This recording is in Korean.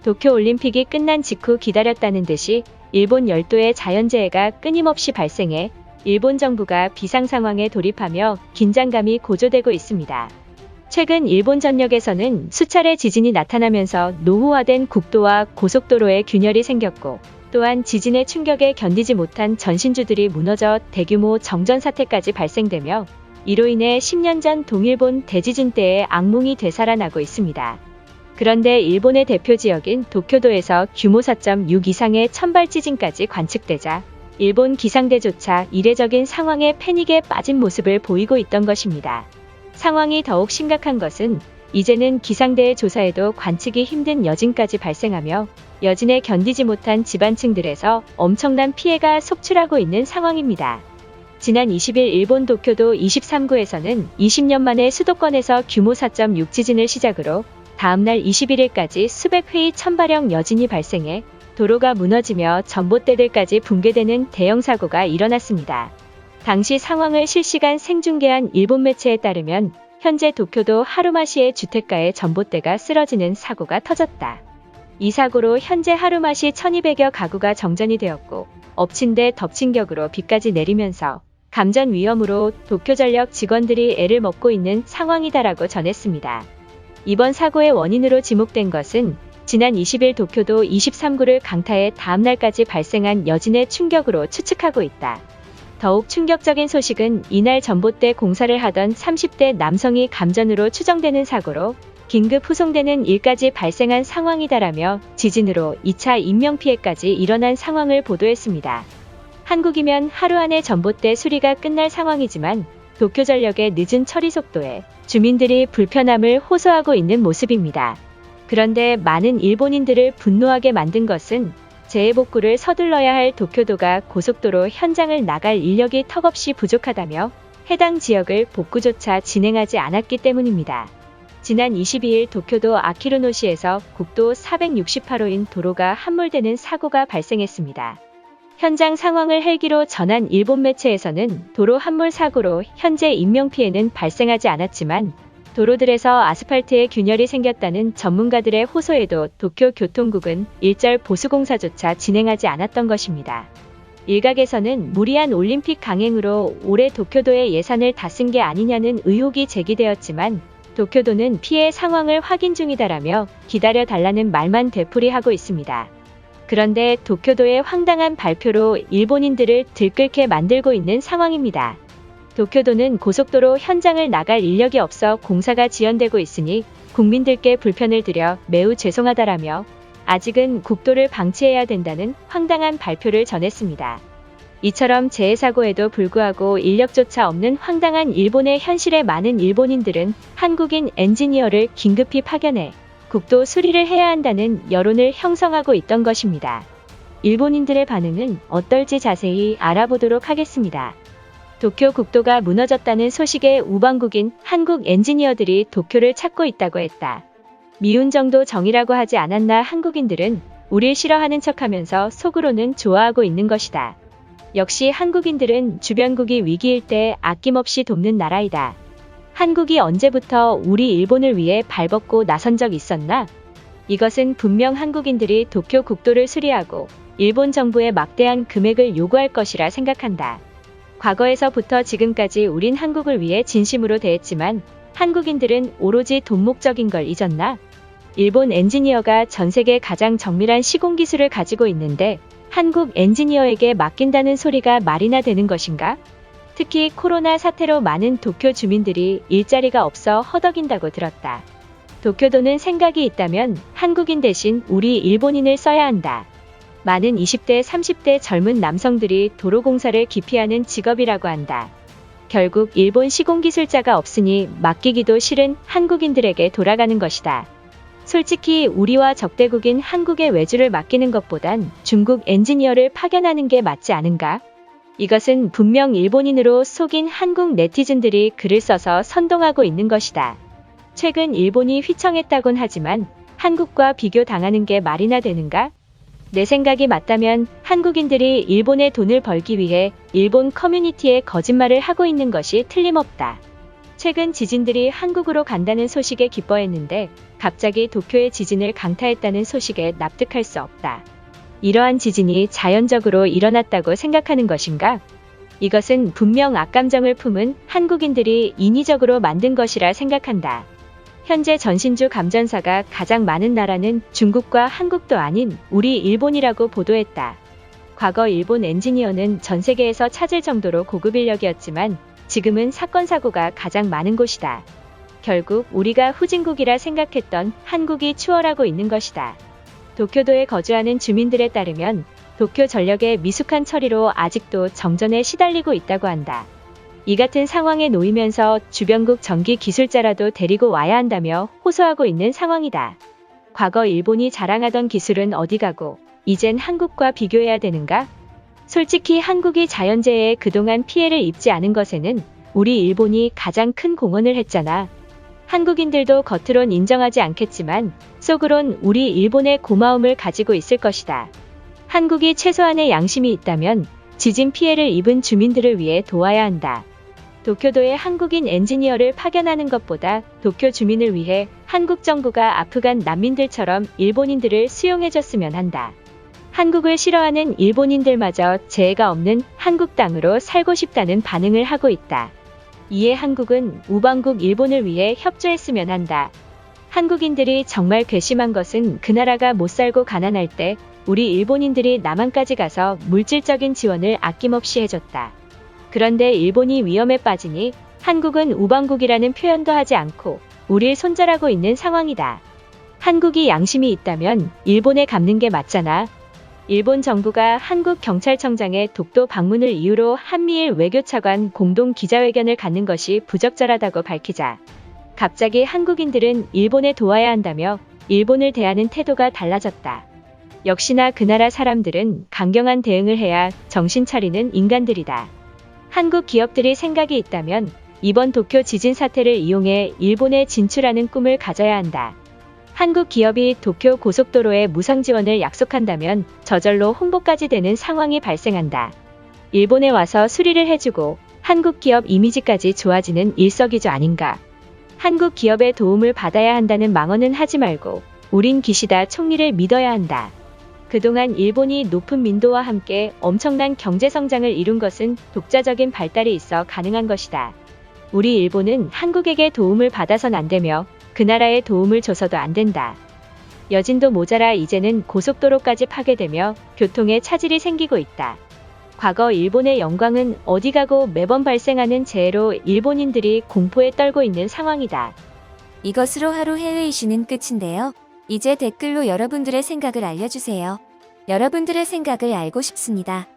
도쿄올림픽이 끝난 직후 기다렸다는 듯이 일본 열도의 자연재해가 끊임없이 발생해 일본 정부가 비상상황에 돌입하며 긴장감이 고조되고 있습니다. 최근 일본 전역에서는 수차례 지진이 나타나면서 노후화된 국도와 고속도로에 균열이 생겼고, 또한 지진의 충격에 견디지 못한 전신주들이 무너져 대규모 정전 사태까지 발생되며 이로 인해 10년 전 동일본 대지진 때의 악몽이 되살아나고 있습니다. 그런데 일본의 대표 지역인 도쿄도에서 규모 4.6 이상의 천발 지진까지 관측되자 일본 기상대조차 이례적인 상황에 패닉에 빠진 모습을 보이고 있던 것입니다. 상황이 더욱 심각한 것은 이제는 기상대의 조사에도 관측이 힘든 여진까지 발생하며 여진에 견디지 못한 지반층들에서 엄청난 피해가 속출하고 있는 상황입니다. 지난 20일 일본 도쿄도 23구에서는 20년 만에 수도권에서 규모 4.6 지진을 시작으로 다음날 21일까지 수백 회의 천발형 여진이 발생해 도로가 무너지며 전봇대들까지 붕괴되는 대형 사고가 일어났습니다. 당시 상황을 실시간 생중계한 일본 매체에 따르면 현재 도쿄도 하루마시의 주택가에 전봇대가 쓰러지는 사고가 터졌다. 이 사고로 현재 하루마시 1200여 가구가 정전이 되었고 엎친 데 덮친 격으로 비까지 내리면서 감전 위험으로 도쿄전력 직원들이 애를 먹고 있는 상황이다라고 전했습니다. 이번 사고의 원인으로 지목된 것은 지난 20일 도쿄도 23구를 강타해 다음날까지 발생한 여진의 충격으로 추측하고 있다. 더욱 충격적인 소식은 이날 전봇대 공사를 하던 30대 남성이 감전으로 추정되는 사고로 긴급 후송되는 일까지 발생한 상황이다라며 지진으로 2차 인명피해까지 일어난 상황을 보도했습니다. 한국이면 하루 안에 전봇대 수리가 끝날 상황이지만 도쿄전력의 늦은 처리 속도에 주민들이 불편함을 호소하고 있는 모습입니다. 그런데 많은 일본인들을 분노하게 만든 것은 재해복구를 서둘러야 할 도쿄도가 고속도로 현장을 나갈 인력이 턱없이 부족하다며 해당 지역을 복구조차 진행하지 않았기 때문입니다. 지난 22일 도쿄도 아키루노시에서 국도 468호인 도로가 함몰되는 사고가 발생했습니다. 현장 상황을 헬기로 전한 일본 매체에서는 도로 함몰 사고로 현재 인명피해는 발생하지 않았지만 도로들에서 아스팔트에 균열이 생겼다는 전문가들의 호소에도 도쿄교통국은 일절 보수공사조차 진행하지 않았던 것입니다. 일각에서는 무리한 올림픽 강행으로 올해 도쿄도의 예산을 다 쓴 게 아니냐는 의혹이 제기되었지만 도쿄도는 피해 상황을 확인 중이다라며 기다려달라는 말만 되풀이하고 있습니다. 그런데 도쿄도의 황당한 발표로 일본인들을 들끓게 만들고 있는 상황입니다. 도쿄도는 고속도로 현장을 나갈 인력이 없어 공사가 지연되고 있으니 국민들께 불편을 드려 매우 죄송하다라며 아직은 국도를 방치해야 된다는 황당한 발표를 전했습니다. 이처럼 재해사고에도 불구하고 인력조차 없는 황당한 일본의 현실에 많은 일본인들은 한국인 엔지니어를 긴급히 파견해 국도 수리를 해야 한다는 여론을 형성하고 있던 것입니다. 일본인들의 반응은 어떨지 자세히 알아보도록 하겠습니다. 도쿄 국도가 무너졌다는 소식에 우방국인 한국 엔지니어들이 도쿄를 찾고 있다고 했다. 미운 정도 정이라고 하지 않았나. 한국인들은 우릴 싫어하는 척하면서 속으로는 좋아하고 있는 것이다. 역시 한국인들은 주변국이 위기일 때 아낌없이 돕는 나라이다. 한국이 언제부터 우리 일본을 위해 발벗고 나선 적 있었나? 이것은 분명 한국인들이 도쿄 국도를 수리하고 일본 정부에 막대한 금액을 요구할 것이라 생각한다. 과거에서부터 지금까지 우린 한국을 위해 진심으로 대했지만 한국인들은 오로지 돈 목적인 걸 잊었나? 일본 엔지니어가 전 세계 가장 정밀한 시공기술을 가지고 있는데 한국 엔지니어에게 맡긴다는 소리가 말이나 되는 것인가? 특히 코로나 사태로 많은 도쿄 주민들이 일자리가 없어 허덕인다고 들었다. 도쿄도는 생각이 있다면 한국인 대신 우리 일본인을 써야 한다. 많은 20대, 30대 젊은 남성들이 도로공사를 기피하는 직업이라고 한다. 결국 일본 시공기술자가 없으니 맡기기도 싫은 한국인들에게 돌아가는 것이다. 솔직히 우리와 적대국인 한국의 외주를 맡기는 것보단 중국 엔지니어를 파견하는 게 맞지 않은가? 이것은 분명 일본인으로 속인 한국 네티즌들이 글을 써서 선동하고 있는 것이다. 최근 일본이 휘청했다곤 하지만 한국과 비교당하는 게 말이나 되는가? 내 생각이 맞다면 한국인들이 일본에 돈을 벌기 위해 일본 커뮤니티에 거짓말을 하고 있는 것이 틀림없다. 최근 지진들이 한국으로 간다는 소식에 기뻐했는데 갑자기 도쿄의 지진을 강타했다는 소식에 납득할 수 없다. 이러한 지진이 자연적으로 일어났다고 생각하는 것인가? 이것은 분명 악감정을 품은 한국인들이 인위적으로 만든 것이라 생각한다. 현재 전신주 감전사가 가장 많은 나라는 중국과 한국도 아닌 우리 일본이라고 보도했다. 과거 일본 엔지니어는 전 세계에서 찾을 정도로 고급 인력이었지만 지금은 사건 사고가 가장 많은 곳이다. 결국 우리가 후진국이라 생각했던 한국이 추월하고 있는 것이다. 도쿄도에 거주하는 주민들에 따르면 도쿄 전력의 미숙한 처리로 아직도 정전에 시달리고 있다고 한다. 이 같은 상황에 놓이면서 주변국 전기 기술자라도 데리고 와야 한다며 호소하고 있는 상황이다. 과거 일본이 자랑하던 기술은 어디 가고 이젠 한국과 비교해야 되는가? 솔직히 한국이 자연재해에 그동안 피해를 입지 않은 것에는 우리 일본이 가장 큰 공헌을 했잖아. 한국인들도 겉으론 인정하지 않겠지만 속으론 우리 일본의 고마움을 가지고 있을 것이다. 한국이 최소한의 양심이 있다면 지진 피해를 입은 주민들을 위해 도와야 한다. 도쿄도에 한국인 엔지니어를 파견하는 것보다 도쿄 주민을 위해 한국 정부가 아프간 난민들처럼 일본인들을 수용해줬으면 한다. 한국을 싫어하는 일본인들마저 재해가 없는 한국 땅으로 살고 싶다는 반응을 하고 있다. 이에 한국은 우방국 일본을 위해 협조했으면 한다. 한국인들이 정말 괘씸한 것은 그 나라가 못 살고 가난할 때 우리 일본인들이 남한까지 가서 물질적인 지원을 아낌없이 해줬다. 그런데 일본이 위험에 빠지니 한국은 우방국이라는 표현도 하지 않고 우릴 손절하고 있는 상황이다. 한국이 양심이 있다면 일본에 갚는 게 맞잖아. 일본 정부가 한국 경찰청장의 독도 방문을 이유로 한미일 외교차관 공동 기자회견을 갖는 것이 부적절하다고 밝히자 갑자기 한국인들은 일본에 도와야 한다며 일본을 대하는 태도가 달라졌다. 역시나 그 나라 사람들은 강경한 대응을 해야 정신 차리는 인간들이다. 한국 기업들이 생각이 있다면 이번 도쿄 지진 사태를 이용해 일본에 진출하는 꿈을 가져야 한다. 한국 기업이 도쿄 고속도로에 무상 지원을 약속한다면 저절로 홍보까지 되는 상황이 발생한다. 일본에 와서 수리를 해주고 한국 기업 이미지까지 좋아지는 일석이조 아닌가. 한국 기업의 도움을 받아야 한다는 망언은 하지 말고 우린 기시다 총리를 믿어야 한다. 그동안 일본이 높은 민도와 함께 엄청난 경제 성장을 이룬 것은 독자적인 발달이 있어 가능한 것이다. 우리 일본은 한국에게 도움을 받아선 안 되며 그 나라에 도움을 줘서도 안 된다. 여진도 모자라 이제는 고속도로까지 파괴되며 교통에 차질이 생기고 있다. 과거 일본의 영광은 어디 가고 매번 발생하는 재해로 일본인들이 공포에 떨고 있는 상황이다. 이것으로 하루 해외 이슈는 끝인데요. 이제 댓글로 여러분들의 생각을 알려주세요. 여러분들의 생각을 알고 싶습니다.